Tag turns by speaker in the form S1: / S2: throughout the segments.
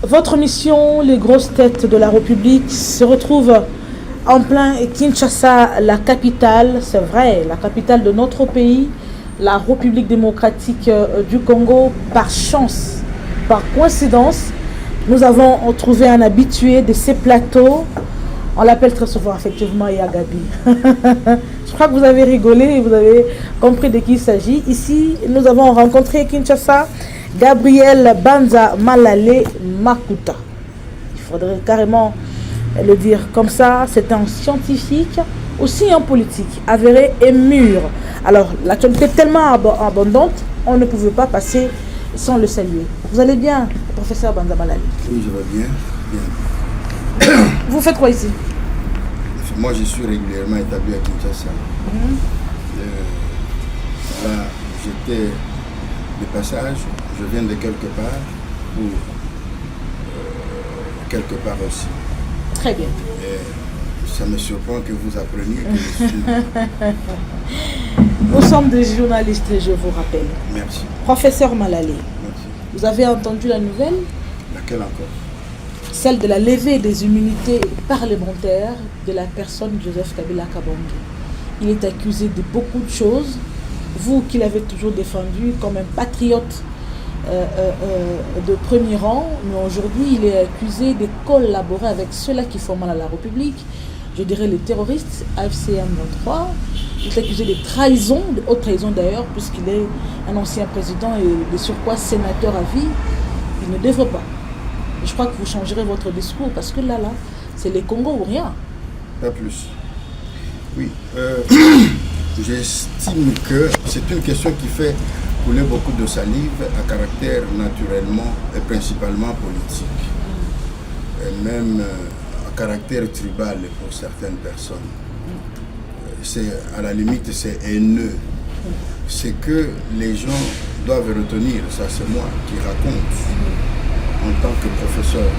S1: Votre mission, les grosses têtes de la République, se retrouve en plein Kinshasa, la capitale, c'est vrai, la capitale de notre pays, la République démocratique du Congo. Par chance, par coïncidence, nous avons trouvé un habitué de ces plateaux. On l'appelle très souvent effectivement Yagabi. Je crois que vous avez rigolé et vous avez compris de qui il s'agit. Ici, nous avons rencontré Kinshasa, Gabriel Banza Malale Makuta. Il faudrait carrément le dire comme ça. C'est un scientifique, aussi un politique, avéré et mûr. Alors, l'actualité est tellement abondante, on ne pouvait pas passer sans le saluer. Vous allez bien, professeur Banza Malale?
S2: Oui, je vais bien.
S1: Vous faites quoi ici?
S2: Moi, je suis régulièrement établi à Kinshasa. Là, j'étais de passage, je viens de quelque part ou quelque part aussi.
S1: Très bien.
S2: Et ça me surprend que vous appreniez que je suis...
S1: Nous sommes des journalistes, je vous rappelle.
S2: Merci.
S1: Professeur Malale,
S2: Merci.
S1: vous avez entendu la nouvelle?
S2: Laquelle encore?
S1: Celle de la levée des immunités parlementaires de la personne Joseph Kabila Kabange. Il est accusé de beaucoup de choses. Vous qui l'avez toujours défendu comme un patriote de premier rang, mais aujourd'hui il est accusé de collaborer avec ceux-là qui font mal à la République. Je dirais les terroristes, AFCM 23. Il est accusé de trahison, de haute trahison d'ailleurs, puisqu'il est un ancien président et de surcroît sénateur à vie. Il ne devrait pas. Je crois que vous changerez votre discours parce que là, c'est les Congo ou rien.
S2: Pas plus. Oui. J'estime que c'est une question qui fait couler beaucoup de salive à caractère naturellement et principalement politique. Et même à caractère tribal pour certaines personnes. C'est, à la limite, c'est haineux. C'est que les gens doivent retenir, ça c'est moi qui raconte. En tant que professeur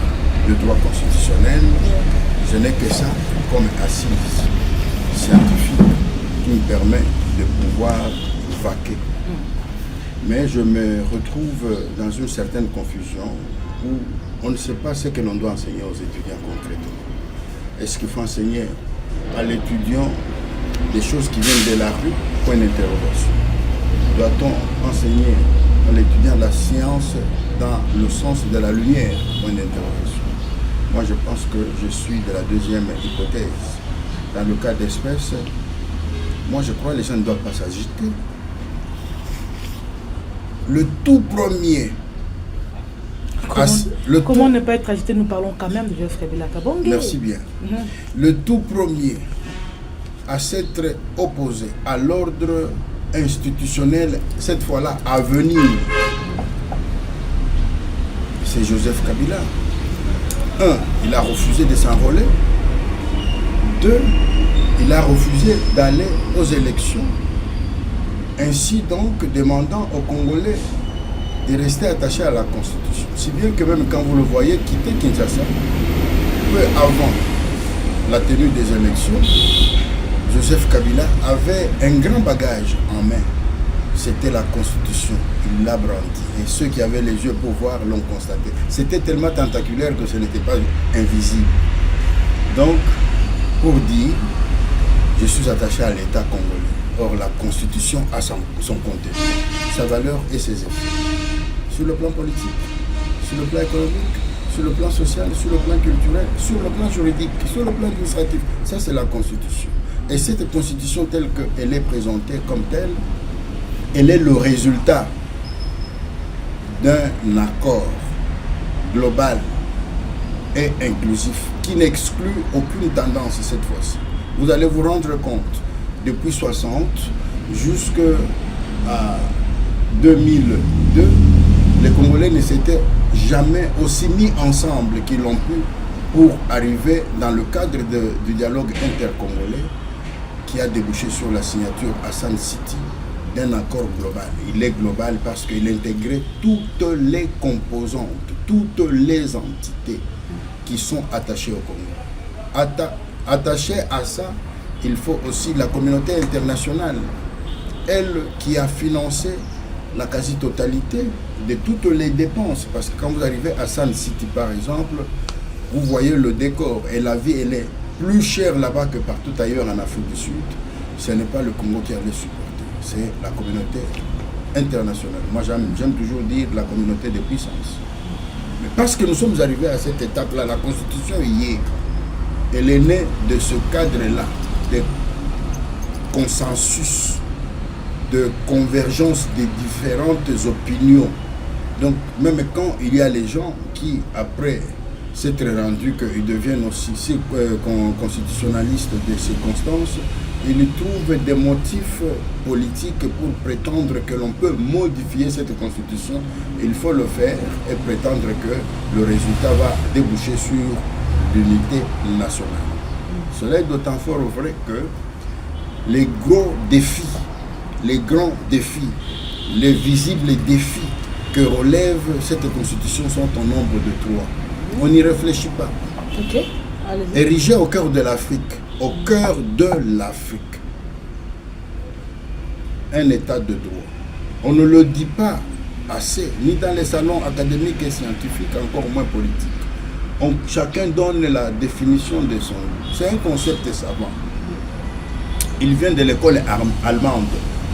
S2: de droit constitutionnel, je n'ai que ça comme assise scientifique qui me permet de pouvoir vaquer. Mais je me retrouve dans une certaine confusion où on ne sait pas ce que l'on doit enseigner aux étudiants concrètement. Est-ce qu'il faut enseigner à l'étudiant des choses qui viennent de la rue? Point d'interrogation. Doit-on enseigner à l'étudiant la science dans le sens de la lumière? Point d'interrogation. Moi, je pense que je suis de la deuxième hypothèse. Dans le cas d'espèce, moi, je crois que les gens ne doivent pas s'agiter. Le tout premier...
S1: Comment ne pas être agité? Nous parlons quand même de Joseph Kabila Kabange.
S2: Merci bien. Le tout premier à s'être opposé à l'ordre institutionnel, cette fois-là à venir, c'est Joseph Kabila. 1, il a refusé de s'enrôler. 2, il a refusé d'aller aux élections. Ainsi donc demandant aux Congolais de rester attachés à la Constitution. Si bien que même quand vous le voyez quitter Kinshasa, peu avant la tenue des élections, Joseph Kabila avait un grand bagage en main. C'était la Constitution. Il l'a brandi. Et ceux qui avaient les yeux pour voir l'ont constaté. C'était tellement tentaculaire que ce n'était pas invisible. Donc, pour dire, je suis attaché à l'État congolais. Or, la Constitution a son contenu, sa valeur et ses effets. Sur le plan politique, sur le plan économique, sur le plan social, sur le plan culturel, sur le plan juridique, sur le plan administratif. Ça, c'est la Constitution. Et cette Constitution telle qu'elle est présentée comme telle, elle est le résultat d'un accord global et inclusif qui n'exclut aucune tendance cette fois-ci. Vous allez vous rendre compte, depuis 60 jusqu'à 2002, les Congolais ne s'étaient jamais aussi mis ensemble qu'ils l'ont pu pour arriver dans le cadre du dialogue intercongolais qui a débouché sur la signature à Sun City d'un accord global. Il est global parce qu'il intégrait toutes les composantes, toutes les entités qui sont attachées au Congo. Attaché à ça, il faut aussi la communauté internationale, elle qui a financé la quasi-totalité de toutes les dépenses. Parce que quand vous arrivez à Sun City, par exemple, vous voyez le décor et la vie, elle est plus chère là-bas que partout ailleurs en Afrique du Sud. Ce n'est pas le Congo qui a les supporté, c'est la communauté internationale. Moi, j'aime toujours dire la communauté de puissance. Mais parce que nous sommes arrivés à cette étape-là, la Constitution y est. Elle est née de ce cadre-là, de consensus, de convergence des différentes opinions. Donc, même quand il y a les gens qui, après s'être rendus qu'ils deviennent aussi constitutionnalistes des circonstances, ils trouvent des motifs politiques pour prétendre que l'on peut modifier cette constitution. Il faut le faire et prétendre que le résultat va déboucher sur l'unité nationale. Cela est d'autant fort vrai que les gros défis, les grands défis, les visibles défis que relève cette constitution sont au nombre de 3. On n'y réfléchit pas.
S1: Ok.
S2: Érigé au cœur de l'Afrique, au cœur de l'Afrique, un état de droit. On ne le dit pas assez, ni dans les salons académiques et scientifiques, encore moins politiques. Chacun donne la définition de son. C'est un concept savant. Il vient de l'école allemande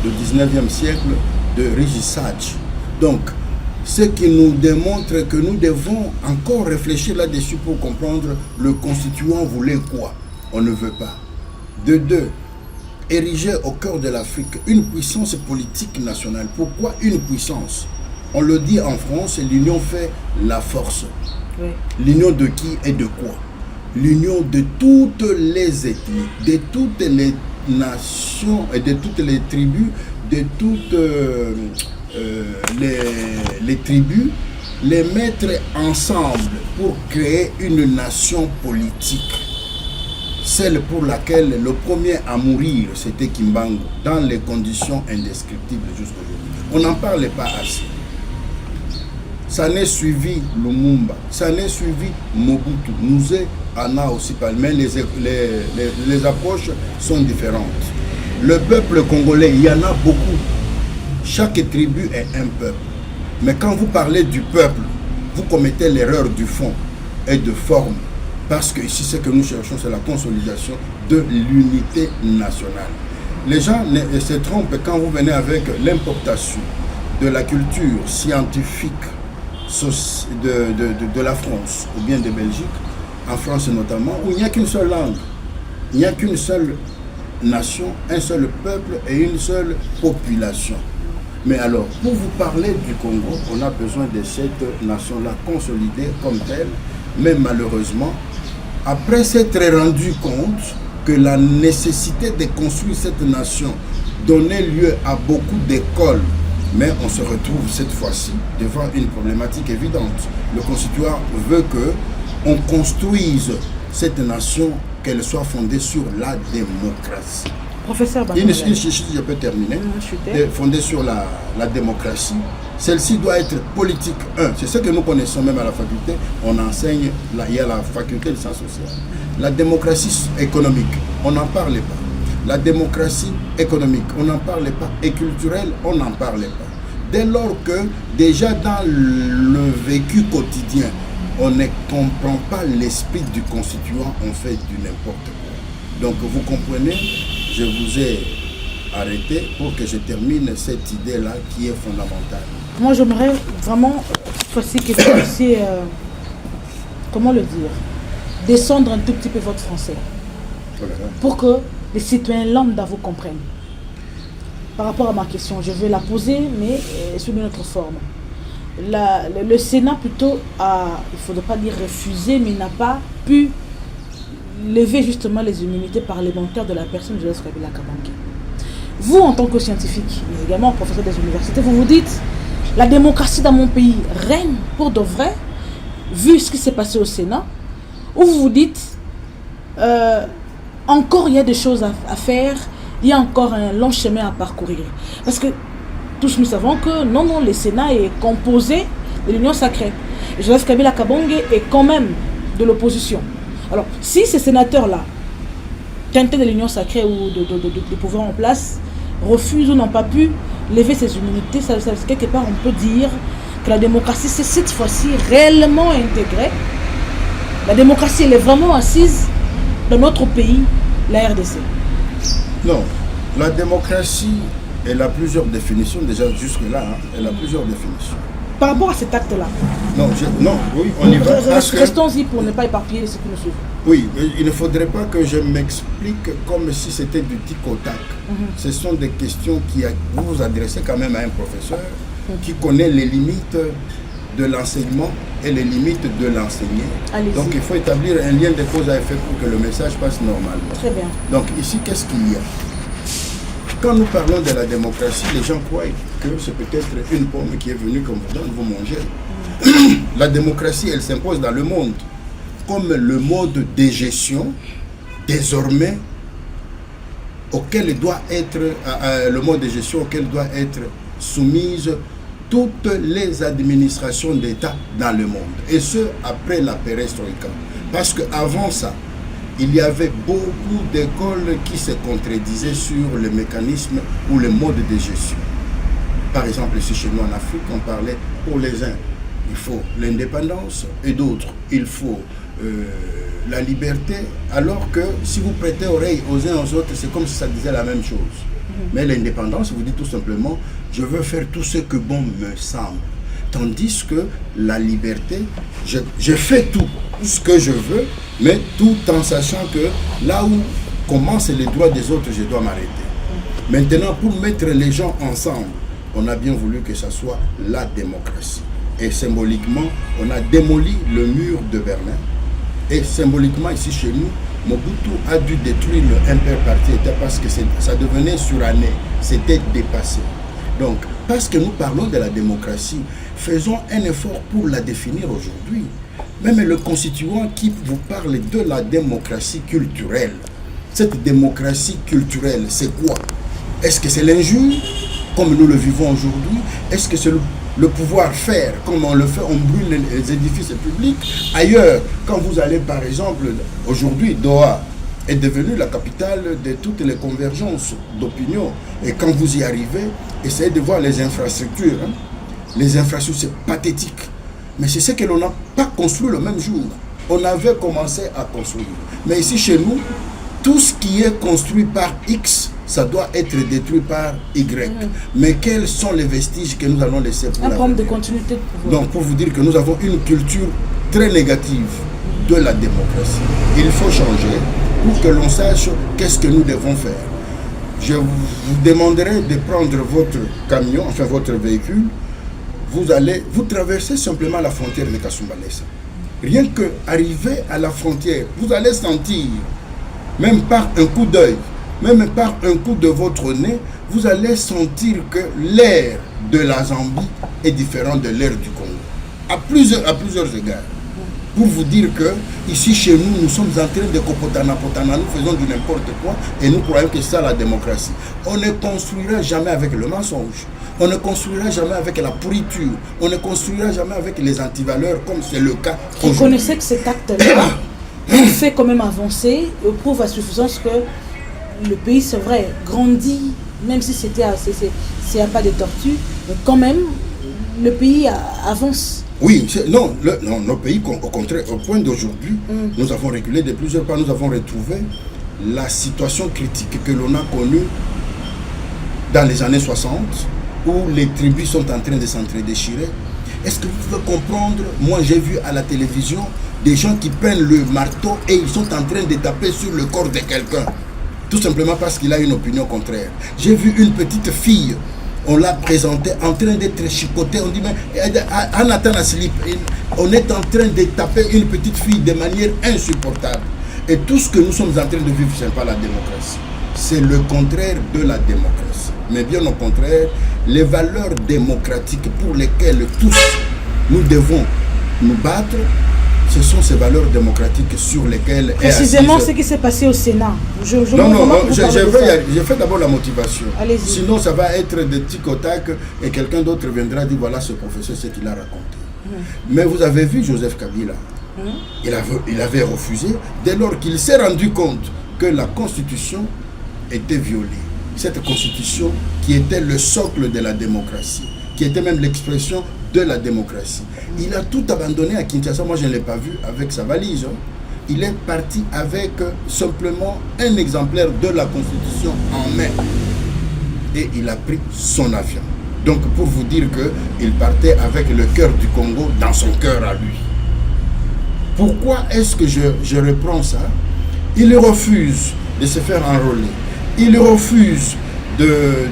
S2: du 19e siècle de Régissage. Donc, ce qui nous démontre que nous devons encore réfléchir là-dessus pour comprendre le constituant voulait quoi. On ne veut pas. De deux, ériger au cœur de l'Afrique une puissance politique nationale. Pourquoi une puissance? On le dit en France, l'union fait la force. Oui. L'union de qui et de quoi? L'union de toutes les ethnies, de toutes les nations et de toutes les tribus, de toutes les tribus, les mettre ensemble pour créer une nation politique. Celle pour laquelle le premier à mourir, c'était Kimbangu, dans les conditions indescriptibles jusqu'aujourd'hui. On n'en parlait pas assez. Ça n'est suivi Lumumba, ça n'est suivi Mobutu. Nous en a aussi parlé, mais les approches sont différentes. Le peuple congolais, il y en a beaucoup. Chaque tribu est un peuple. Mais quand vous parlez du peuple, vous commettez l'erreur du fond et de forme. Parce que ici, ce que nous cherchons, c'est la consolidation de l'unité nationale. Les gens se trompent quand vous venez avec l'importation de la culture scientifique de la France ou bien de Belgique, en France notamment, où il n'y a qu'une seule langue, il n'y a qu'une seule nation, un seul peuple et une seule population. Mais alors, pour vous parler du Congo, on a besoin de cette nation-là consolidée comme telle, mais malheureusement, après s'être rendu compte que la nécessité de construire cette nation donnait lieu à beaucoup d'écoles, mais on se retrouve cette fois-ci devant une problématique évidente. Le constituant veut qu'on construise cette nation, qu'elle soit fondée sur la démocratie.
S1: Professeur
S2: je peux terminer. Fondée sur la démocratie. Celle-ci doit être politique. C'est ce que nous connaissons même à la faculté. On enseigne, il y a la faculté de sciences sociales. La démocratie économique, on n'en parlait pas. La démocratie économique, on n'en parlait pas. Et culturelle, on n'en parlait pas. Dès lors que, déjà dans le vécu quotidien, on ne comprend pas l'esprit du constituant, on fait du n'importe quoi. Donc vous comprenez, je vous ai arrêté pour que je termine cette idée-là qui est fondamentale.
S1: Moi, j'aimerais vraiment, cette fois-ci, que vous puissiez, comment le dire, descendre un tout petit peu votre français. Pour que les citoyens lambda vous comprennent. Par rapport à ma question, je vais la poser, mais sous une autre forme. Le Sénat plutôt a, il ne faudrait pas dire refusé, mais n'a pas pu lever justement les immunités parlementaires de la personne de Joseph Kabila Kabange. Vous, en tant que scientifique, mais également professeur des universités, vous vous dites, la démocratie dans mon pays règne pour de vrai, vu ce qui s'est passé au Sénat, ou vous vous dites, encore il y a des choses à faire, il y a encore un long chemin à parcourir. Parce que tous nous savons que non, le Sénat est composé de l'Union sacrée. Et Joseph Kabila Kabange est quand même de l'opposition. Alors, si ces sénateurs-là, teintés de l'Union sacrée ou de pouvoir en place, refusent ou n'ont pas pu lever ses immunités, quelque part on peut dire que la démocratie c'est cette fois-ci réellement intégrée. La démocratie elle est vraiment assise dans notre pays, la RDC.
S2: Non, la démocratie, elle a plusieurs définitions, déjà jusque-là, hein, elle a plusieurs définitions.
S1: Par rapport à cet acte-là.
S2: Non, oui, on y va.
S1: Restons-y pour ne pas éparpiller ce qui nous suit.
S2: Oui, mais il ne faudrait pas que je m'explique comme si c'était du tic au tac. Ce sont des questions vous vous adressez quand même à un professeur qui connaît les limites de l'enseignement et les limites de l'enseigné. Donc il faut établir un lien de cause à effet pour que le message passe normalement.
S1: Très bien.
S2: Donc ici, qu'est-ce qu'il y a? Quand nous parlons de la démocratie, les gens croient que c'est peut-être une pomme qui est venue comme vous mangez. La démocratie, elle s'impose dans le monde comme le mode de gestion désormais auquel doit être le mode de gestion auquel doit être soumise toutes les administrations d'État dans le monde. Et ce, après la perestroïka. Parce qu'avant ça, il y avait beaucoup d'écoles qui se contredisaient sur le mécanisme ou le mode de gestion. Par exemple, ici chez nous en Afrique, on parlait pour les uns, il faut l'indépendance, et d'autres, il faut la liberté, alors que si vous prêtez oreille aux uns aux autres, c'est comme si ça disait la même chose. Mais l'indépendance, vous dit tout simplement, je veux faire tout ce que bon me semble. Tandis que la liberté, je fais tout ce que je veux, mais tout en sachant que là où commencent les droits des autres, je dois m'arrêter. Maintenant, pour mettre les gens ensemble, on a bien voulu que ça soit la démocratie. Et symboliquement, on a démoli le mur de Berlin. Et symboliquement, ici chez nous, Mobutu a dû détruire le impère parti État parce que ça devenait suranné, c'était dépassé. Donc, parce que nous parlons de la démocratie, faisons un effort pour la définir aujourd'hui. Même le constituant qui vous parle de la démocratie culturelle, cette démocratie culturelle, c'est quoi? Est-ce que c'est l'injure, comme nous le vivons aujourd'hui? Est-ce que c'est le pouvoir faire, comme on le fait, on brûle les édifices publics? Ailleurs, quand vous allez par exemple, aujourd'hui, Doha est devenue la capitale de toutes les convergences d'opinion. Et quand vous y arrivez, essayez de voir les infrastructures. Hein. Les infrastructures, c'est pathétique. Mais c'est ce que l'on n'a pas construit le même jour. On avait commencé à construire. Mais ici, chez nous, tout ce qui est construit par X, ça doit être détruit par Y. Mais quels sont les vestiges que nous allons laisser pour
S1: un problème de continuité de pouvoir.
S2: Donc, pour vous dire que nous avons une culture très négative de la démocratie. Il faut changer pour que l'on sache qu'est-ce que nous devons faire. Je vous demanderai de prendre votre camion, enfin votre véhicule. Vous traversez simplement la frontière de Kasumbalesa. Rien qu'arriver à la frontière, vous allez sentir, même par un coup d'œil, même par un coup de votre nez, vous allez sentir que l'air de la Zambie est différent de l'air du Congo. À plusieurs égards. Pour vous dire que ici chez nous, nous sommes en train de kopotana, nous faisons du n'importe quoi et nous croyons que c'est ça la démocratie. On ne construira jamais avec le mensonge. On ne construira jamais avec la pourriture. On ne construira jamais avec les antivaleurs comme c'est le cas aujourd'hui.
S1: Vous connaissez que cet acte-là fait quand même avancer et prouve à suffisance que le pays, c'est vrai, grandit, même si s'il n'y a pas de tortue, mais quand même, le pays avance.
S2: Oui, non, nos pays, au contraire, au point d'aujourd'hui, nous avons reculé de plusieurs pas, nous avons retrouvé la situation critique que l'on a connue dans les années 60, où les tribus sont en train de s'entre-déchirer. Est-ce que vous pouvez comprendre? Moi, j'ai vu à la télévision des gens qui prennent le marteau et ils sont en train de taper sur le corps de quelqu'un, tout simplement parce qu'il a une opinion contraire. J'ai vu une petite fille, on l'a présentée en train d'être chicotée, on dit mais Anathan Aslip, on est en train de taper une petite fille de manière insupportable. Et tout ce que nous sommes en train de vivre, ce n'est pas la démocratie. C'est le contraire de la démocratie. Mais bien au contraire, les valeurs démocratiques pour lesquelles tous nous devons nous battre, ce sont ces valeurs démocratiques sur lesquelles...
S1: Précisément ce qui s'est passé au Sénat. Je
S2: fais d'abord la motivation. Sinon, ça va être des tic au tac et quelqu'un d'autre viendra dire voilà ce professeur, ce qu'il a raconté. Mais vous avez vu Joseph Kabila, il avait refusé dès lors qu'il s'est rendu compte que la Constitution était violée. cette constitution qui était le socle de la démocratie, qui était même l'expression de la démocratie. Il a tout abandonné à Kinshasa. Moi, je ne l'ai pas vu avec sa valise. Il est parti avec simplement un exemplaire de la constitution en main. Et il a pris son avion. Donc, pour vous dire qu'il partait avec le cœur du Congo dans son cœur à lui. Pourquoi est-ce que je reprends ça? Il refuse de se faire enrôler. Il refuse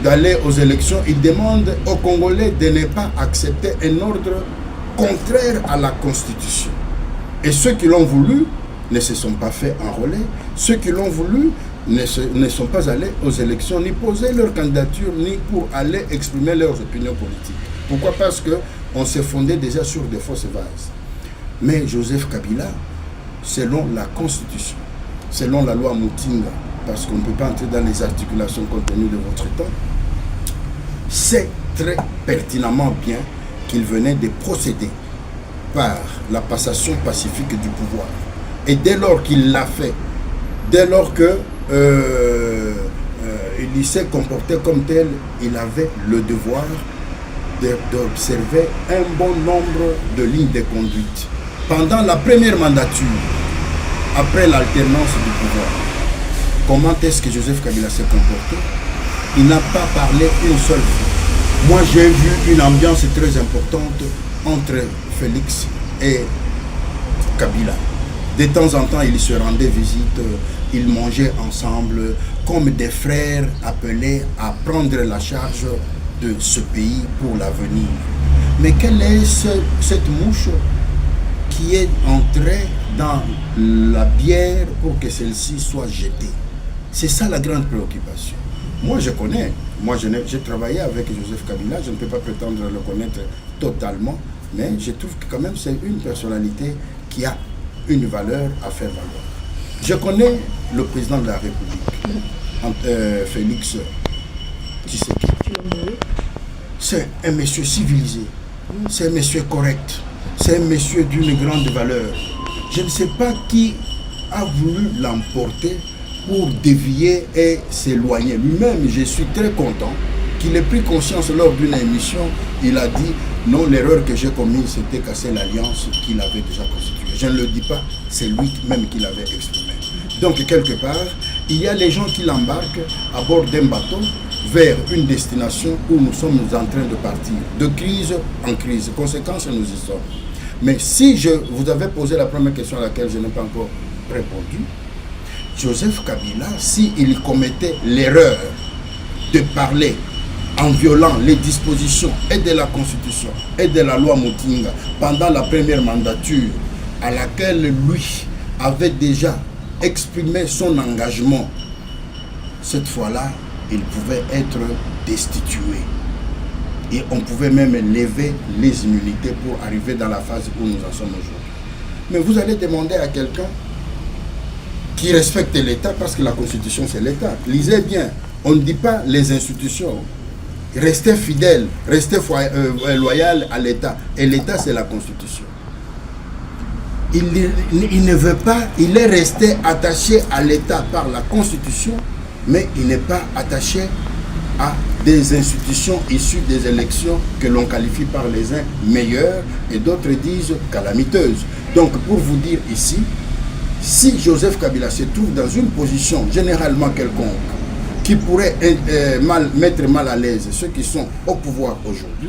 S2: d'aller aux élections. Il demande aux Congolais de ne pas accepter un ordre contraire à la Constitution. Et ceux qui l'ont voulu ne se sont pas fait enrôler. Ceux qui l'ont voulu ne sont pas allés aux élections, ni poser leur candidature, ni pour aller exprimer leurs opinions politiques. Pourquoi? Parce qu'on s'est fondé déjà sur des fausses bases. Mais Joseph Kabila, selon la Constitution, selon la loi Mutinga, parce qu'on ne peut pas entrer dans les articulations compte tenu de votre temps, c'est très pertinemment bien qu'il venait de procéder par la passation pacifique du pouvoir. Et dès lors qu'il l'a fait, dès lors que il s'est comporté comme tel, il avait le devoir d'observer un bon nombre de lignes de conduite. Pendant la première mandature, après l'alternance du pouvoir, comment est-ce que Joseph Kabila s'est comporté? Il n'a pas parlé une seule fois. Moi, j'ai vu une ambiance très importante entre Félix et Kabila. De temps en temps, ils se rendaient visite, ils mangeaient ensemble, comme des frères appelés à prendre la charge de ce pays pour l'avenir. Mais quelle est cette mouche qui est entrée dans la bière pour que celle-ci soit jetée? C'est ça la grande préoccupation. Moi, je connais. Moi, j'ai travaillé avec Joseph Kabila. Je ne peux pas prétendre le connaître totalement, mais je trouve que quand même c'est une personnalité qui a une valeur à faire valoir. Je connais le président de la République, Félix Tshisekedi. C'est un monsieur civilisé, c'est un monsieur correct, c'est un monsieur d'une grande valeur. Je ne sais pas qui a voulu l'emporter pour dévier et s'éloigner. Lui-même, je suis très content qu'il ait pris conscience lors d'une émission. Il a dit non, l'erreur que j'ai commise, c'était casser l'alliance qu'il avait déjà constituée. Je ne le dis pas, c'est lui-même qui l'avait exprimé. Donc, quelque part, il y a les gens qui l'embarquent à bord d'un bateau vers une destination où nous sommes en train de partir, de crise en crise. Conséquence, nous y sommes. Mais si vous avez posé la première question à laquelle je n'ai pas encore répondu, Joseph Kabila, s'il commettait l'erreur de parler en violant les dispositions et de la Constitution et de la loi Mutinga pendant la première mandature à laquelle lui avait déjà exprimé son engagement, cette fois-là, il pouvait être destitué. Et on pouvait même lever les immunités pour arriver dans la phase où nous en sommes aujourd'hui. Mais vous allez demander à quelqu'un qui respecte l'État, parce que la Constitution c'est l'État. Lisez bien, on ne dit pas les institutions. Restez fidèle, restez loyal à l'État. Et l'État c'est la Constitution. Il ne veut pas, il est resté attaché à l'État par la Constitution, mais il n'est pas attaché à des institutions issues des élections que l'on qualifie par les uns meilleures et d'autres disent calamiteuses. Donc pour vous dire ici, si Joseph Kabila se trouve dans une position généralement quelconque qui pourrait mettre mal à l'aise ceux qui sont au pouvoir aujourd'hui,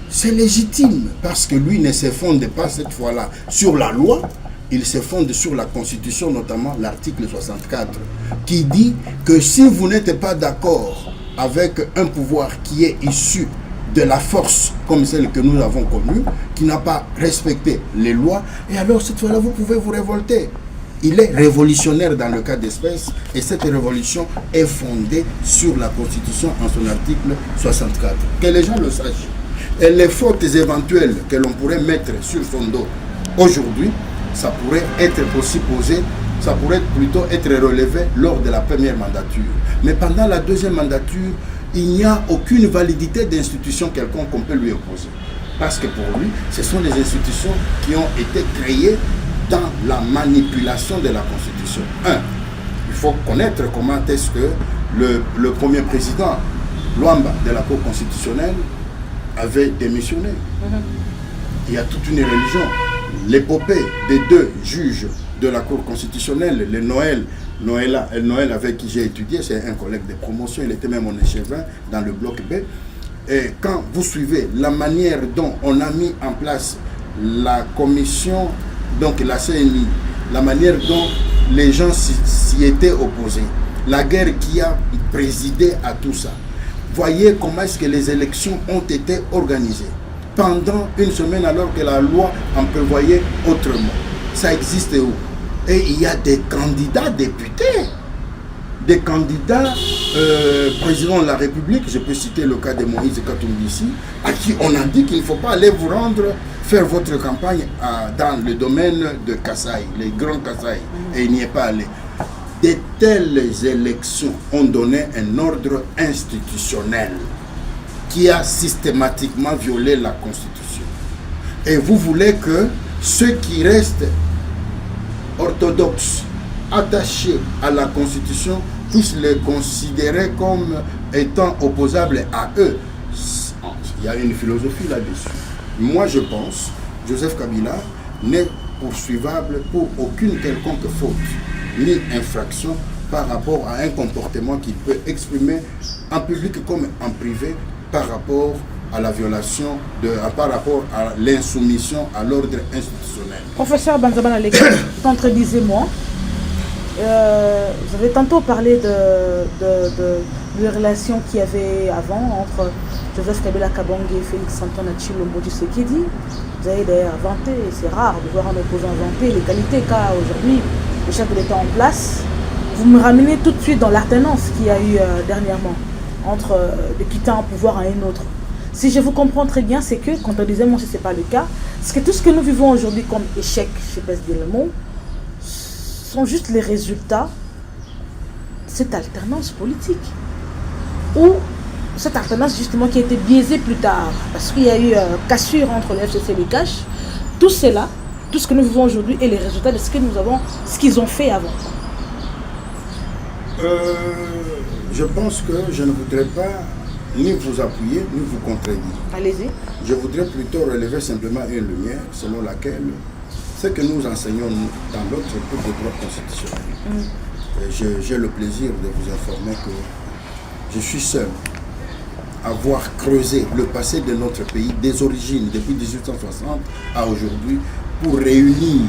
S2: c'est légitime parce que lui ne se fonde pas cette fois-là sur la loi, il se fonde sur la Constitution, notamment l'article 64, qui dit que si vous n'êtes pas d'accord avec un pouvoir qui est issu de la force comme celle que nous avons connue, qui n'a pas respecté les lois, et alors cette fois-là, vous pouvez vous révolter. Il est révolutionnaire dans le cas d'espèce, et cette révolution est fondée sur la Constitution en son article 64. Que les gens le sachent. Et les fautes éventuelles que l'on pourrait mettre sur son dos aujourd'hui, ça pourrait être aussi posé, ça pourrait plutôt être relevé lors de la première mandature. Mais pendant la deuxième mandature, il n'y a aucune validité d'institution quelconque qu'on peut lui opposer. Parce que pour lui, ce sont des institutions qui ont été créées dans la manipulation de la Constitution. Il faut connaître comment est-ce que le premier président, Luamba, de la Cour constitutionnelle, avait démissionné. Il y a toute une religion. L'épopée des deux juges de la Cour constitutionnelle, le Noël avec qui j'ai étudié, c'est un collègue de promotion, il était même mon échevin dans le bloc B. Et quand vous suivez la manière dont on a mis en place la commission, donc la CNI, la manière dont les gens s'y étaient opposés, la guerre qui a présidé à tout ça, voyez comment est-ce que les élections ont été organisées pendant une semaine alors que la loi en prévoyait autrement. Ça existe où? Et il y a des candidats députés, des candidats président de la République, je peux citer le cas de Moïse Katumbi, à qui on a dit qu'il ne faut pas aller vous rendre, faire votre campagne dans le domaine de Kasaï, les grands Kasaï, et il n'y est pas allé. De telles élections ont donné un ordre institutionnel qui a systématiquement violé la Constitution. Et vous voulez que ceux qui restent orthodoxes, attachés à la Constitution, puissent les considérer comme étant opposables à eux. Il y a une philosophie là-dessus. Moi, je pense, Joseph Kabila n'est poursuivable pour aucune quelconque faute, ni infraction par rapport à un comportement qu'il peut exprimer en public comme en privé par rapport à la violation, par rapport à l'insoumission à l'ordre institutionnel.
S1: Professeur Banzaban Aleki, contredisez-moi. Vous avez tantôt parlé de relations qu'il y avait avant entre Joseph Kabila Kabange et Félix Antoine Tshilombo Tshisekedi. Vous avez d'ailleurs inventé, c'est rare de voir un opposant inventer les qualités qu'a aujourd'hui le chef de l'État en place. Vous me ramenez tout de suite dans l'alternance qu'il y a eu dernièrement entre de quitter un pouvoir à un autre. Si je vous comprends très bien, c'est que, quand on disait moi si ce n'est pas le cas, c'est que tout ce que nous vivons aujourd'hui comme échec, je ne sais pas si dire le mot, sont juste les résultats de cette alternance politique. Ou cette alternance justement qui a été biaisée plus tard, parce qu'il y a eu cassure entre le FCC et les Cash. Tout cela, tout ce que nous vivons aujourd'hui est les résultats de ce que nous avons, ce qu'ils ont fait avant.
S2: Je pense que je ne voudrais pas ni vous appuyer, ni vous contredire.
S1: Allez-y.
S2: Je voudrais plutôt relever simplement une lumière selon laquelle ce que nous enseignons dans notre cours de droit constitutionnel. J'ai le plaisir de vous informer que je suis seul à avoir creusé le passé de notre pays, des origines, depuis 1860 à aujourd'hui, pour réunir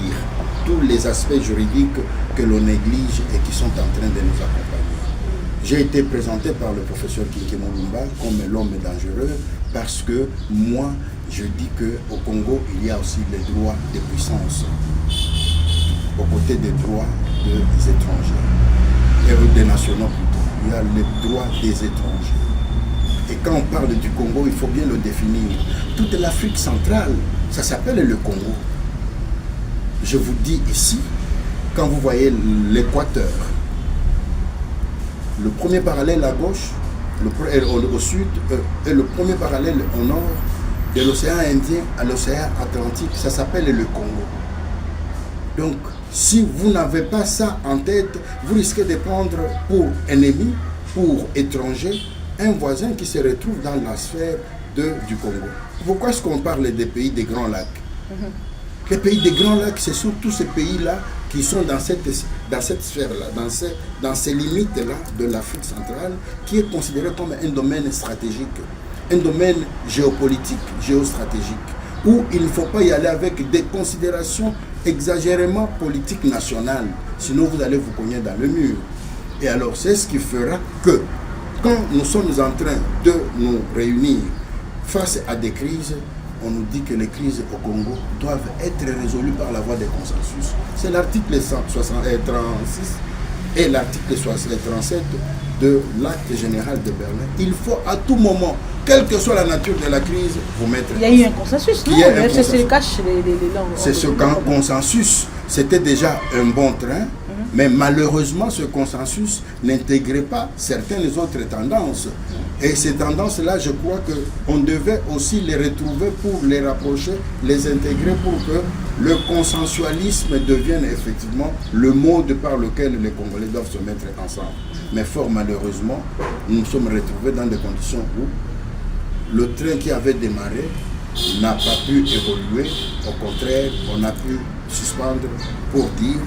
S2: tous les aspects juridiques que l'on néglige et qui sont en train de nous accompagner. J'ai été présenté par le professeur Kinké Mulumba comme l'homme dangereux parce que moi, je dis qu'au Congo, il y a aussi les droits des puissances, aux côtés des droits des étrangers, et des nationaux plutôt. Il y a les droits des étrangers. Et quand on parle du Congo, il faut bien le définir. Toute l'Afrique centrale, ça s'appelle le Congo. Je vous dis ici, quand vous voyez l'Équateur, le premier parallèle à gauche, au sud, et le premier parallèle au nord, de l'océan Indien à l'océan Atlantique, ça s'appelle le Congo. Donc, si vous n'avez pas ça en tête, vous risquez de prendre pour ennemi, pour étranger, un voisin qui se retrouve dans la sphère du Congo. Pourquoi est-ce qu'on parle des pays des Grands Lacs? Les pays des Grands Lacs, ce sont tous ces pays-là qui sont dans cette sphère-là, dans ces limites-là de l'Afrique centrale, qui est considéré comme un domaine stratégique, un domaine géopolitique, géostratégique, où il ne faut pas y aller avec des considérations exagérément politiques nationales, sinon vous allez vous cogner dans le mur. Et alors, c'est ce qui fera que, quand nous sommes en train de nous réunir face à des crises, on nous dit que les crises au Congo doivent être résolues par la voie des consensus. C'est l'article 36 et l'article 37 de l'acte général de Berlin. Il faut à tout moment, quelle que soit la nature de la crise, vous mettre...
S1: Il y a eu un consensus, non? Le FCC cache les langues.
S2: C'est ce consensus. C'était déjà un bon train, mais malheureusement, ce consensus n'intégrait pas certaines autres tendances. Et ces tendances-là, je crois qu'on devait aussi les retrouver pour les rapprocher, les intégrer pour que le consensualisme devient effectivement le mode par lequel les Congolais doivent se mettre ensemble. Mais fort malheureusement, nous nous sommes retrouvés dans des conditions où le train qui avait démarré n'a pas pu évoluer. Au contraire, on a pu suspendre pour dire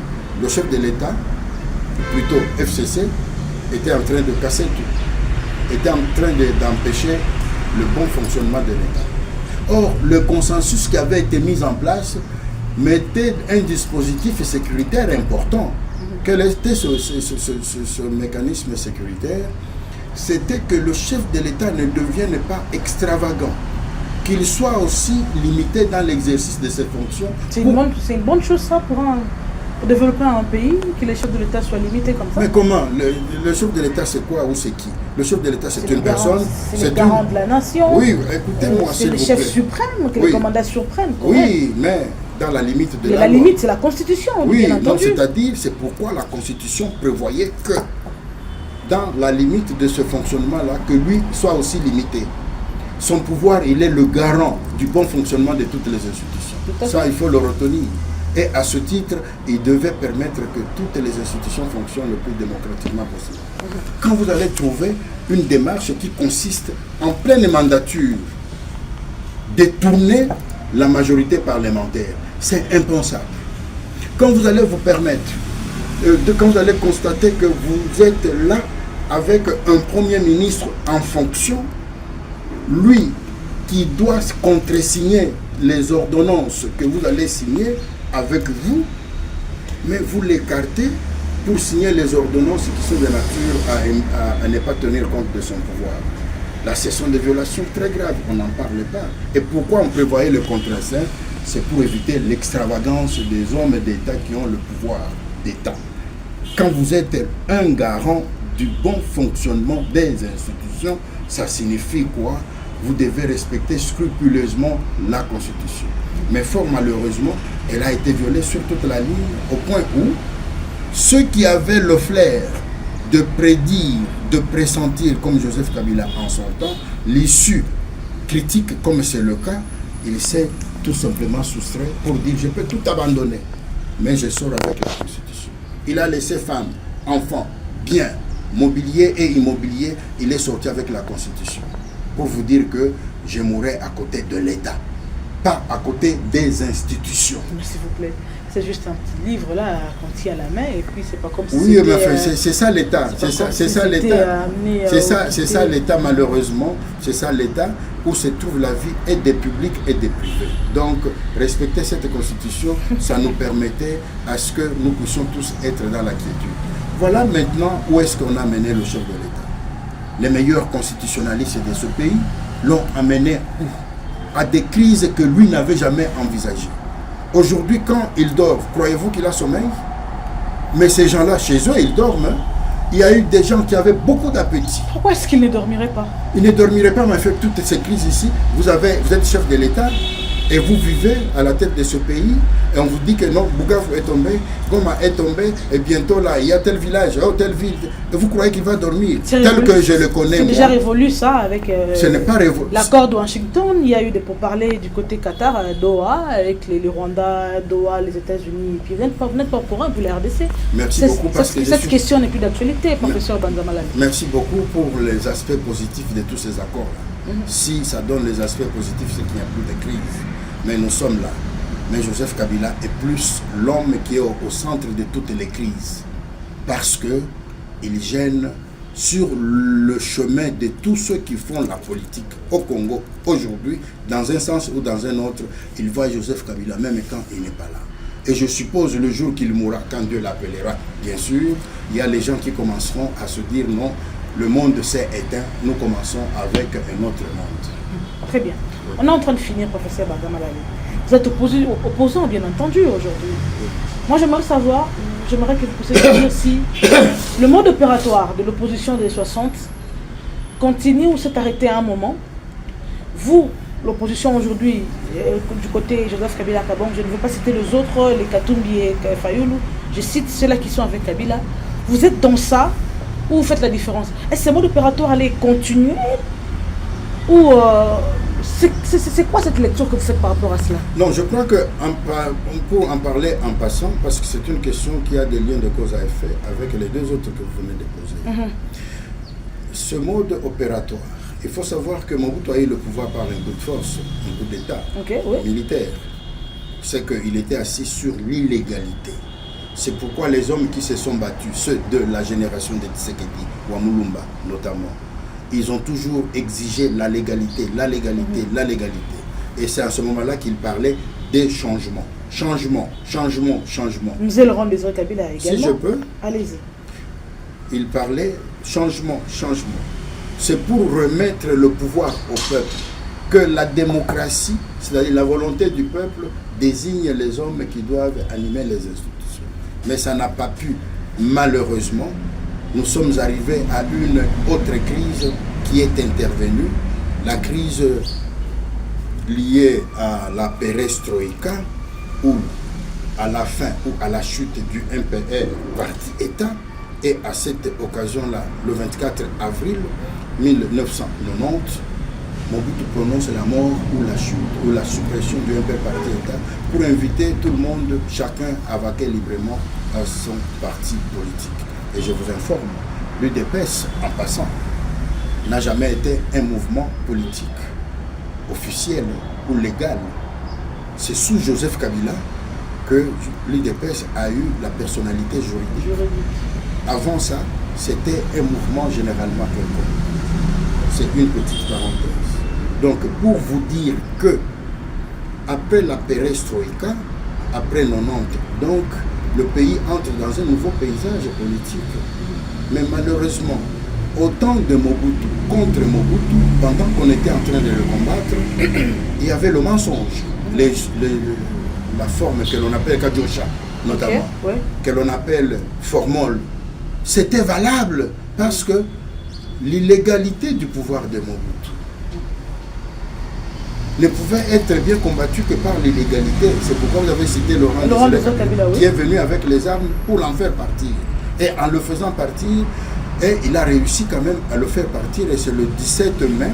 S2: le chef de l'État, plutôt FCC, était en train de casser tout, était en train d'empêcher le bon fonctionnement de l'État. Or, le consensus qui avait été mis en place mettait un dispositif sécuritaire important. Quel était ce mécanisme sécuritaire? C'était que le chef de l'État ne devienne pas extravagant, qu'il soit aussi limité dans l'exercice de ses fonctions.
S1: C'est une bonne chose ça pour développer un pays, que les chefs de l'État soient limités comme ça.
S2: Mais comment? Le chef de l'État c'est quoi ou c'est qui? Le chef de l'État c'est une personne.
S1: C'est le garant de la nation.
S2: Oui, écoutez-moi s'il vous plaît.
S1: C'est le chef suprême, le commandant suprême.
S2: Oui, mais dans la limite de
S1: la loi. C'est la Constitution,
S2: oui,
S1: bien entendu.
S2: C'est-à-dire, c'est pourquoi la Constitution prévoyait que dans la limite de ce fonctionnement-là, que lui soit aussi limité. Son pouvoir, il est le garant du bon fonctionnement de toutes les institutions. Ça, il faut le retenir. Et à ce titre, il devait permettre que toutes les institutions fonctionnent le plus démocratiquement possible. Quand vous allez trouver une démarche qui consiste en pleine mandature, détourner la majorité parlementaire, c'est impensable. Quand vous allez vous permettre, quand vous allez constater que vous êtes là avec un Premier ministre en fonction, lui qui doit contresigner les ordonnances que vous allez signer avec vous, mais vous l'écartez pour signer les ordonnances qui sont de nature à ne pas tenir compte de son pouvoir. Là, ce sont des violations très graves, on n'en parle pas. Et pourquoi on prévoyait le contre-saint? C'est pour éviter l'extravagance des hommes d'État qui ont le pouvoir d'État. Quand vous êtes un garant du bon fonctionnement des institutions, ça signifie quoi? Vous devez respecter scrupuleusement la Constitution. Mais fort malheureusement, elle a été violée sur toute la ligne, au point où ceux qui avaient le flair de prédire, de pressentir, comme Joseph Kabila en son temps, l'issue critique, comme c'est le cas, il s'est tout simplement soustrait pour dire je peux tout abandonner, mais je sors avec la Constitution. Il a laissé femmes, enfants, biens, mobilier et immobilier, il est sorti avec la Constitution. Pour vous dire que je mourrai à côté de l'État, pas à côté des institutions.
S1: S'il vous plaît, c'est juste un petit livre là qu'on tient à la main et puis c'est pas comme si
S2: oui, mais enfin, c'est ça l'État, c'est ça l'État, c'est ça l'État malheureusement, c'est ça l'État où se trouve la vie et des publics et des privés. Donc respecter cette constitution, ça nous permettait à ce que nous puissions tous être dans la quiétude. Voilà maintenant où est-ce qu'on a mené le chef de l'État. Les meilleurs constitutionnalistes de ce pays l'ont amené à des crises que lui n'avait jamais envisagées. Aujourd'hui, quand il dort, croyez-vous qu'il a sommeil? Mais ces gens-là, chez eux, ils dorment. Hein. Il y a eu des gens qui avaient beaucoup d'appétit.
S1: Pourquoi est-ce qu'ils ne dormiraient pas?
S2: Ils ne dormiraient pas, mais avec toutes ces crises ici, vous êtes chef de l'État et vous vivez à la tête de ce pays et on vous dit que non, Bukavu est tombé, Goma est tombé et bientôt là, il y a tel village, telle ville. Et vous croyez qu'il va dormir tel que je le connais.
S1: C'est déjà révolu ça avec
S2: l'accord
S1: de Washington. Il y a eu des pourparlers du côté Qatar, Doha, avec les Rwandais, Doha, les États-Unis. Puis vous n'êtes pas au courant, vous les RDC.
S2: Merci beaucoup.
S1: Cette question n'est plus d'actualité, professeur Banzamalani.
S2: Merci beaucoup pour les aspects positifs de tous ces accords-là. Si ça donne les aspects positifs, c'est qu'il n'y a plus de crise. Mais nous sommes là. Mais Joseph Kabila est plus l'homme qui est au centre de toutes les crises. Parce qu'il gêne sur le chemin de tous ceux qui font la politique au Congo aujourd'hui, dans un sens ou dans un autre. Il voit Joseph Kabila même quand il n'est pas là. Et je suppose le jour qu'il mourra, quand Dieu l'appellera, bien sûr, il y a les gens qui commenceront à se dire non, le monde s'est éteint, nous commençons avec un autre monde.
S1: Très bien. On est en train de finir, professeur Banzamalani. Vous êtes opposant, bien entendu, aujourd'hui. Moi, j'aimerais savoir, j'aimerais que vous puissiez dire si le mode opératoire de l'opposition des 60 continue ou s'est arrêté à un moment. Vous, l'opposition aujourd'hui, du côté Joseph Kabila Kabong, je ne veux pas citer les autres, les Katumbi et Fayoulou, je cite ceux-là qui sont avec Kabila. Vous êtes dans ça ou vous faites la différence? Est-ce que ce mode opératoire allait continuer ou C'est quoi cette lecture que vous faites par rapport à cela?
S2: Non, je crois que pour en parler en passant, parce que c'est une question qui a des liens de cause à effet avec les deux autres que vous venez de poser. Ce mode opératoire, il faut savoir que Mobutu a eu le pouvoir par un coup de force, un coup d'État militaire. C'est qu'il était assis sur l'illégalité. C'est pourquoi les hommes qui se sont battus, ceux de la génération de Tshisekedi, Wamulumba notamment, ils ont toujours exigé la légalité, la légalité, la légalité. Et c'est à ce moment-là qu'ils parlaient des changements. Changement, changement, changement.
S1: Nous Laurent Désiré Kabila également.
S2: Si je peux.
S1: Allez-y.
S2: Il parlait changement, changement. C'est pour remettre le pouvoir au peuple que la démocratie, c'est-à-dire la volonté du peuple, désigne les hommes qui doivent animer les institutions. Mais ça n'a pas pu, malheureusement. Nous sommes arrivés à une autre crise qui est intervenue, la crise liée à la perestroïka, ou à la fin ou à la chute du MPR parti-État. Et à cette occasion-là, le 24 avril 1990, Mobutu prononce la mort ou la chute ou la suppression du MPR parti-État pour inviter tout le monde, chacun à vaquer librement à son parti politique. Et je vous informe, l'UDPS, en passant, n'a jamais été un mouvement politique officiel ou légal. C'est sous Joseph Kabila que l'UDPS a eu la personnalité juridique. Avant ça, c'était un mouvement généralement quelconque. C'est une petite parenthèse. Donc, pour vous dire que, après la perestroïka, après 90, donc, le pays entre dans un nouveau paysage politique. Mais malheureusement, au temps de Mobutu, contre Mobutu, pendant qu'on était en train de le combattre, il y avait le mensonge, la forme que l'on appelle Kadjosha, notamment, que l'on appelle formol. C'était valable parce que l'illégalité du pouvoir de Mobutu ne pouvait être bien combattue que par l'illégalité. C'est pourquoi vous avez cité Laurent Désiré Kabila, qui est venu avec les armes pour l'en faire partir. Et en le faisant partir, et il a réussi quand même à le faire partir, et c'est le 17 mai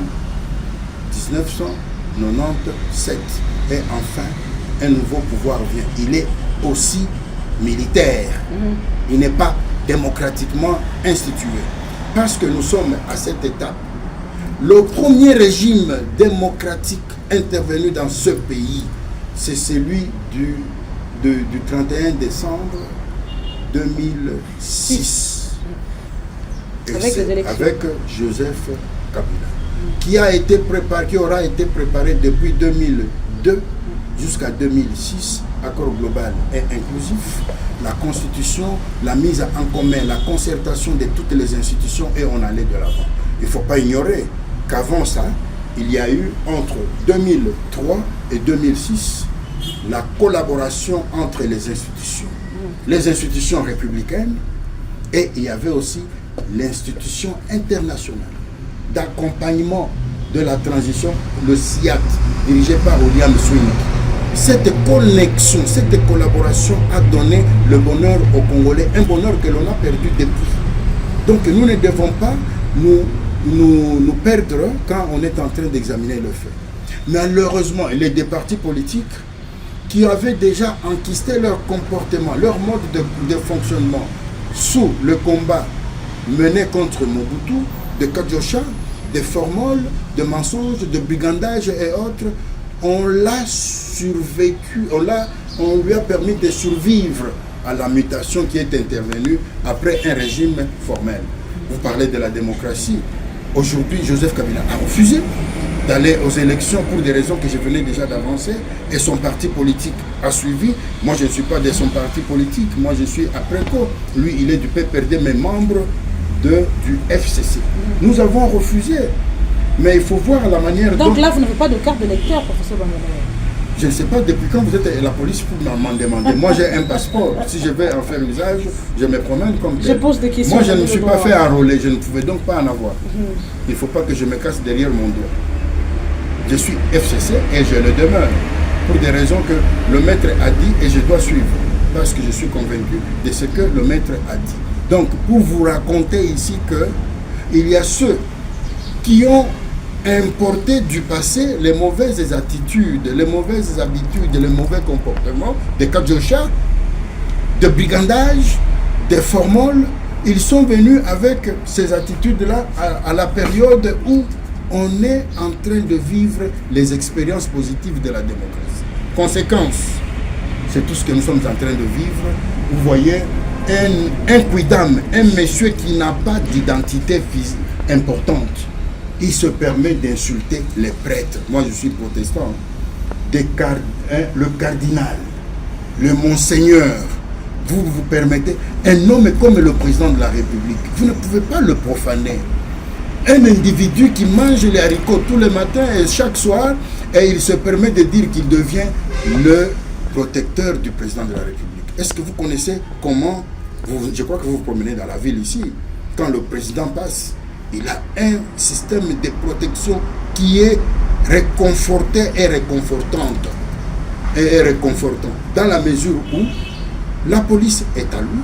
S2: 1997. Et enfin, un nouveau pouvoir vient. Il est aussi militaire. Il n'est pas démocratiquement institué. Parce que nous sommes à cette étape. Le premier régime démocratique intervenu dans ce pays, c'est celui du 31 décembre 2006. Avec Joseph Kabila, qui a été préparé, qui aura été préparé depuis 2002 jusqu'à 2006, accord global et inclusif, la constitution, la mise en commun, la concertation de toutes les institutions, et on allait de l'avant. Il ne faut pas ignorer qu'avant ça, il y a eu entre 2003 et 2006 la collaboration entre les institutions républicaines, et il y avait aussi l'institution internationale d'accompagnement de la transition, le SIAT, dirigé par William Swing. Cette connexion, cette collaboration a donné le bonheur aux Congolais, un bonheur que l'on a perdu depuis. Donc nous ne devons pas nous perdre quand on est en train d'examiner le fait. Malheureusement, il y a des partis politiques qui avaient déjà enquisté leur comportement, leur mode de fonctionnement sous le combat mené contre Mobutu, de Kadjosha, de formoles, de mensonges, de brigandage et autres. On l'a survécu, on lui a permis de survivre à la mutation qui est intervenue après un régime formel. Vous parlez de la démocratie. Aujourd'hui, Joseph Kabila a refusé d'aller aux élections pour des raisons que je venais déjà d'avancer, et son parti politique a suivi. Moi, je ne suis pas de son parti politique, moi je suis après quoi. Lui, il est du PPRD, mais membre du FCC. Nous avons refusé, mais il faut voir la manière
S1: donc là, vous n'avez pas de carte de lecteur, professeur Bangabaya?
S2: Je ne sais pas depuis quand vous êtes à la police pour m'en demander. Moi, j'ai un passeport. Si je vais en faire usage, je me promène comme tel.
S1: Je pose des questions.
S2: Moi, je ne me suis pas fait enrôler. Je ne pouvais donc pas en avoir. Il ne faut pas que je me casse derrière mon doigt. Je suis FCC et je le demeure. Pour des raisons que le maître a dit et je dois suivre. Parce que je suis convaincu de ce que le maître a dit. Donc, pour vous raconter ici qu'il y a ceux qui ont importer du passé les mauvaises attitudes, les mauvaises habitudes, les mauvais comportements des Kadjocha, de brigandage, des formoles. Ils sont venus avec ces attitudes-là à la période où on est en train de vivre les expériences positives de la démocratie. Conséquence, c'est tout ce que nous sommes en train de vivre. Vous voyez, un quidam, un monsieur qui n'a pas d'identité physique importante, il se permet d'insulter les prêtres. Moi, je suis protestant. Le cardinal, le monseigneur, vous permettez, un homme comme le président de la République, vous ne pouvez pas le profaner. Un individu qui mange les haricots tous les matins et chaque soir, et il se permet de dire qu'il devient le protecteur du président de la République. Est-ce que vous connaissez comment, je crois que vous vous promenez dans la ville ici, quand le président passe, il a un système de protection qui est réconforté et réconfortante. Et réconfortant. Dans la mesure où la police est à lui,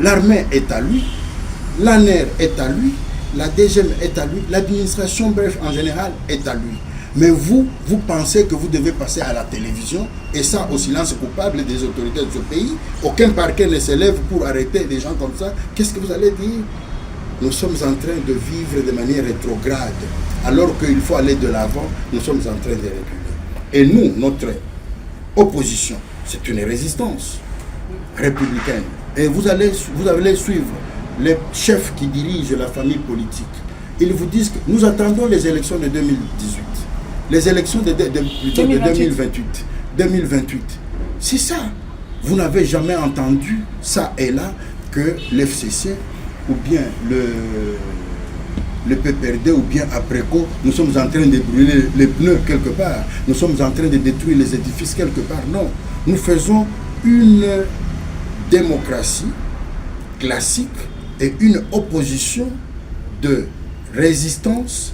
S2: l'armée est à lui, l'ANER est à lui, la DGM est à lui, l'administration, bref, en général, est à lui. Mais vous pensez que vous devez passer à la télévision, et ça au silence coupable des autorités de ce pays. Aucun parquet ne s'élève pour arrêter des gens comme ça. Qu'est-ce que vous allez dire? Nous sommes en train de vivre de manière rétrograde. Alors qu'il faut aller de l'avant, nous sommes en train de reculer. Et nous, notre opposition, c'est une résistance républicaine. Et vous allez suivre les chefs qui dirigent la famille politique. Ils vous disent que nous attendons les élections de 2018. Les élections de 2028. C'est ça. Vous n'avez jamais entendu ça et là que l'FCC ou bien le PPRD ou bien Apreco, nous sommes en train de brûler les pneus quelque part. Nous sommes en train de détruire les édifices quelque part. Non. Nous faisons une démocratie classique et une opposition de résistance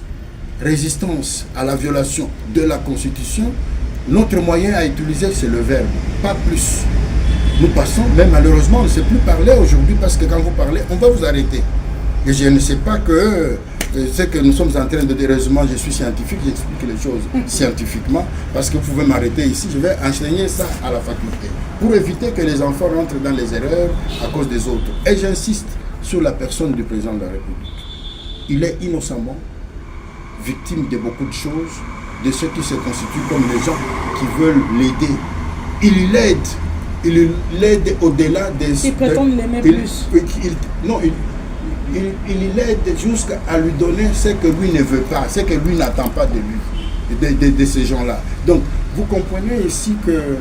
S2: à la violation de la Constitution. Notre moyen à utiliser, c'est le verbe, pas plus. Nous passons, mais malheureusement, on ne sait plus parler aujourd'hui parce que quand vous parlez, on va vous arrêter. Et je ne sais pas que ce que nous sommes en train de dire, heureusement, je suis scientifique, j'explique les choses scientifiquement, parce que vous pouvez m'arrêter ici, je vais enseigner ça à la faculté, pour éviter que les enfants rentrent dans les erreurs à cause des autres. Et j'insiste sur la personne du président de la République. Il est innocemment victime de beaucoup de choses, de ceux qui se constituent comme les gens qui veulent l'aider. Il l'aide au-delà des...
S1: Il prétend l'aimer plus.
S2: Il l'aide jusqu'à lui donner ce que lui ne veut pas, ce que lui n'attend pas de lui, de ces gens-là. Donc, vous comprenez ici que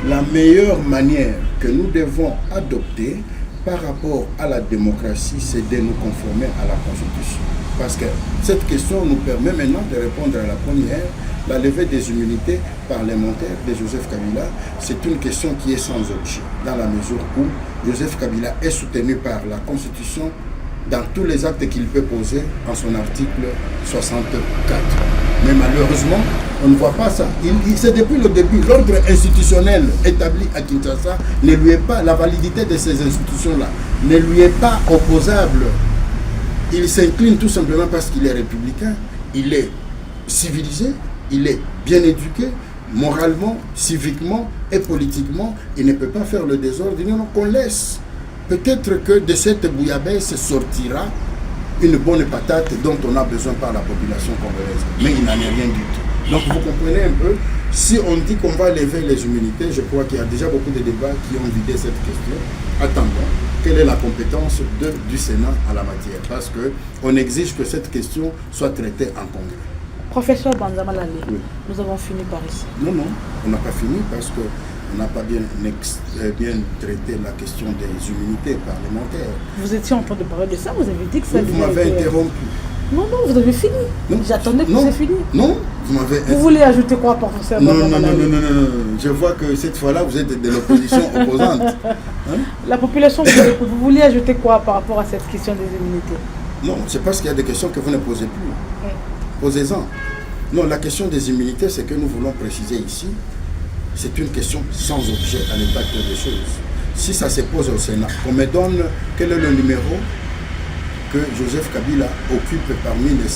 S2: la meilleure manière que nous devons adopter par rapport à la démocratie, c'est de nous conformer à la Constitution. Parce que cette question nous permet maintenant de répondre à la première, la levée des immunités parlementaires de Joseph Kabila. C'est une question qui est sans objet, dans la mesure où Joseph Kabila est soutenu par la Constitution dans tous les actes qu'il peut poser en son article 64. Mais malheureusement, on ne voit pas ça. C'est depuis le début, l'ordre institutionnel établi à Kinshasa ne lui est pas, la validité de ces institutions-là ne lui est pas opposable. Il s'incline tout simplement parce qu'il est républicain, il est civilisé, il est bien éduqué, moralement, civiquement et politiquement. Il ne peut pas faire le désordre. Non, qu'on laisse. Peut-être que de cette bouillabaisse sortira une bonne patate dont on a besoin par la population congolaise. Mais il n'en est rien du tout. Donc vous comprenez un peu, si on dit qu'on va lever les immunités, je crois qu'il y a déjà beaucoup de débats qui ont vidé cette question. Attendons, quelle est la compétence du Sénat en la matière? Parce qu'on exige que cette question soit traitée en Congrès.
S1: Professeur Banzama Lale,
S2: oui.
S1: Nous avons fini par ici.
S2: Non, on n'a pas fini parce qu'on n'a pas bien traité la question des immunités parlementaires.
S1: Vous étiez en train de parler de ça, vous avez dit que ça...
S2: Oui, vous m'avez interrompu.
S1: Non, vous avez fini. J'attendais que vous ayez fini.
S2: Non, vous m'avez...
S1: Vous voulez ajouter quoi, professeur?
S2: Non. Je vois que cette fois-là, vous êtes de l'opposition opposante. Hein?
S1: La population, vous voulez ajouter quoi par rapport à cette question des immunités?
S2: Non, c'est parce qu'il y a des questions que vous ne posez plus. Posez-en. Non, la question des immunités, c'est que nous voulons préciser ici, c'est une question sans objet à l'état des choses. Si ça se pose au Sénat, qu'on me donne quel est le numéro que Joseph Kabila occupe parmi les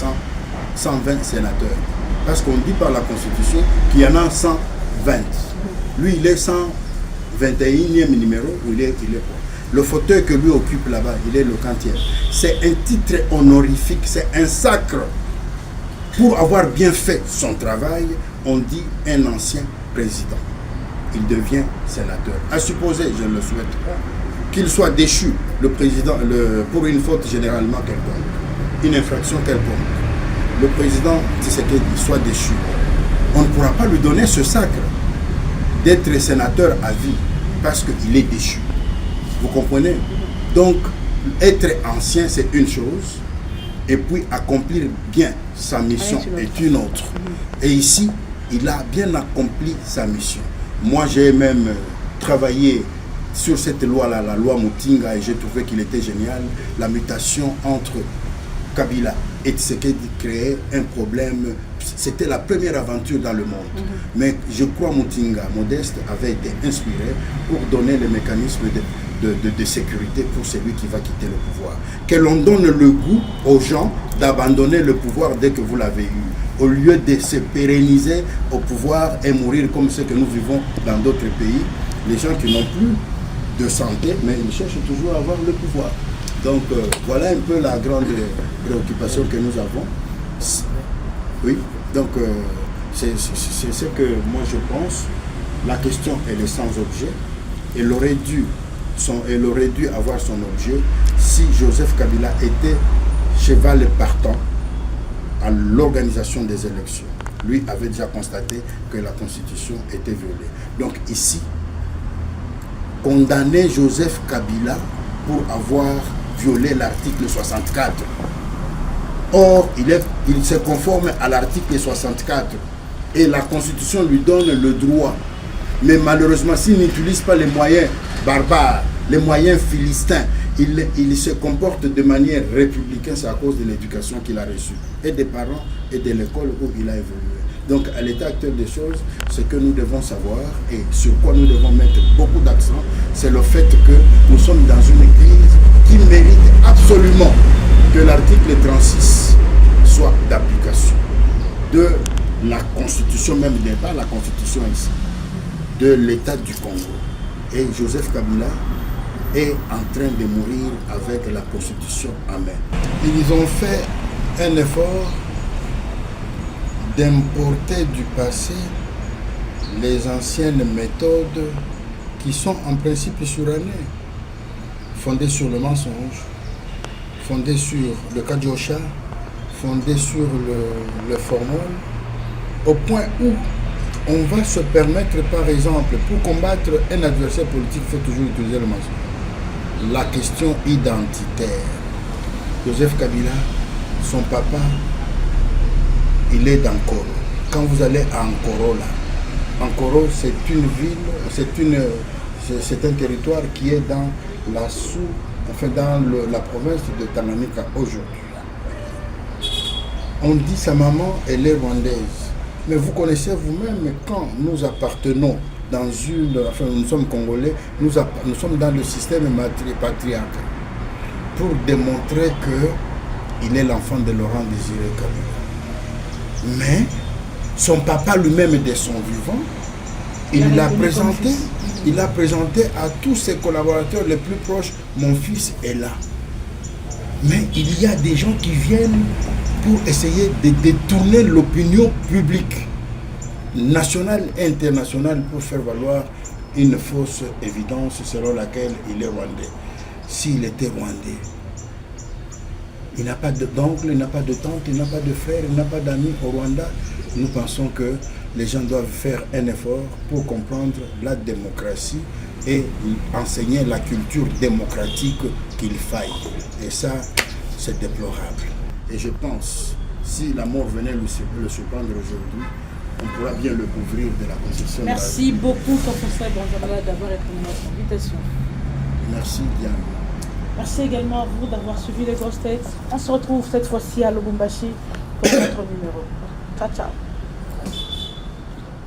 S2: 120 sénateurs. Parce qu'on dit par la Constitution qu'il y en a 120. Lui, il est 121e numéro, où il est le fauteuil que lui occupe là-bas, il est le 40e. C'est un titre honorifique, c'est un sacre. Pour avoir bien fait son travail, on dit un ancien président. Il devient sénateur. À supposer, je ne le souhaite pas, qu'il soit déchu, le président, pour une faute généralement quelconque, une infraction quelconque. Le président Tshisekedi soit déchu. On ne pourra pas lui donner ce sacre d'être sénateur à vie parce qu'il est déchu. Vous comprenez? Donc, être ancien, c'est une chose, et puis accomplir bien sa mission est une autre. Et ici, il a bien accompli sa mission. Moi, j'ai même travaillé sur cette loi-là, la loi Mutinga, et j'ai trouvé qu'il était génial. La mutation entre Kabila et Tshisekedi créait un problème. C'était la première aventure dans le monde. Mais je crois Mutinga, Modeste, avait été inspiré pour donner le mécanisme de sécurité pour celui qui va quitter le pouvoir. Que l'on donne le goût aux gens d'abandonner le pouvoir dès que vous l'avez eu, au lieu de se pérenniser au pouvoir et mourir comme ce que nous vivons dans d'autres pays. Les gens qui n'ont plus de santé, mais ils cherchent toujours à avoir le pouvoir. Donc voilà un peu la grande préoccupation que nous avons. Oui, donc c'est ce que moi je pense. La question, elle est sans objet. Elle aurait dû avoir son objet si Joseph Kabila était cheval partant à l'organisation des élections. Lui avait déjà constaté que la Constitution était violée. Donc ici, condamner Joseph Kabila pour avoir violé l'article 64. Or, il se conforme à l'article 64 et la Constitution lui donne le droit. Mais malheureusement, s'il n'utilise pas les moyens barbares, les moyens philistins, il se comporte de manière républicaine, c'est à cause de l'éducation qu'il a reçue, et des parents et de l'école où il a évolué. Donc, à l'état actuel des choses, ce que nous devons savoir et sur quoi nous devons mettre beaucoup d'accent, c'est le fait que nous sommes dans une église qui mérite absolument que l'article 36 soit d'application de la Constitution, même pas la Constitution ici, de l'État du Congo. Et Joseph Kabila est en train de mourir avec la Constitution en main. Ils ont fait un effort d'importer du passé les anciennes méthodes qui sont en principe surannées, fondées sur le mensonge, fondées sur le kadjosha, fondées sur le formol, au point où on va se permettre, par exemple, pour combattre un adversaire politique, il faut toujours utiliser le mensonge. La question identitaire. Joseph Kabila, son papa, il est d'Ankoro. Quand vous allez à Ankoro, là, Ankoro, c'est une ville, c'est un territoire qui est dans la province de Tanganyika aujourd'hui. On dit sa maman, elle est rwandaise. Mais vous connaissez vous-même, quand nous appartenons dans nous sommes congolais, nous sommes dans le système patriarcal, pour démontrer qu'il est l'enfant de Laurent Désiré Kabila. Mais son papa lui-même de son vivant, il l'a présenté à tous ses collaborateurs les plus proches, mon fils est là. Mais il y a des gens qui viennent pour essayer de détourner l'opinion publique nationale et internationale pour faire valoir une fausse évidence selon laquelle il est rwandais. S'il était rwandais, il n'a pas d'oncle, il n'a pas de tante, il n'a pas de frère, il n'a pas d'amis au Rwanda. Nous pensons que les gens doivent faire un effort pour comprendre la démocratie et enseigner la culture démocratique qu'il faille. Et ça, c'est déplorable. Et je pense, si la mort venait le surprendre aujourd'hui, on pourra bien le couvrir de la Constitution.
S1: Merci beaucoup, professeur Bonjamala, d'avoir répondu à notre invitation.
S2: Merci, Diane.
S1: Merci également à vous d'avoir suivi les grosses têtes. On se retrouve cette fois-ci à Lubumbashi pour notre numéro. Ciao, ciao.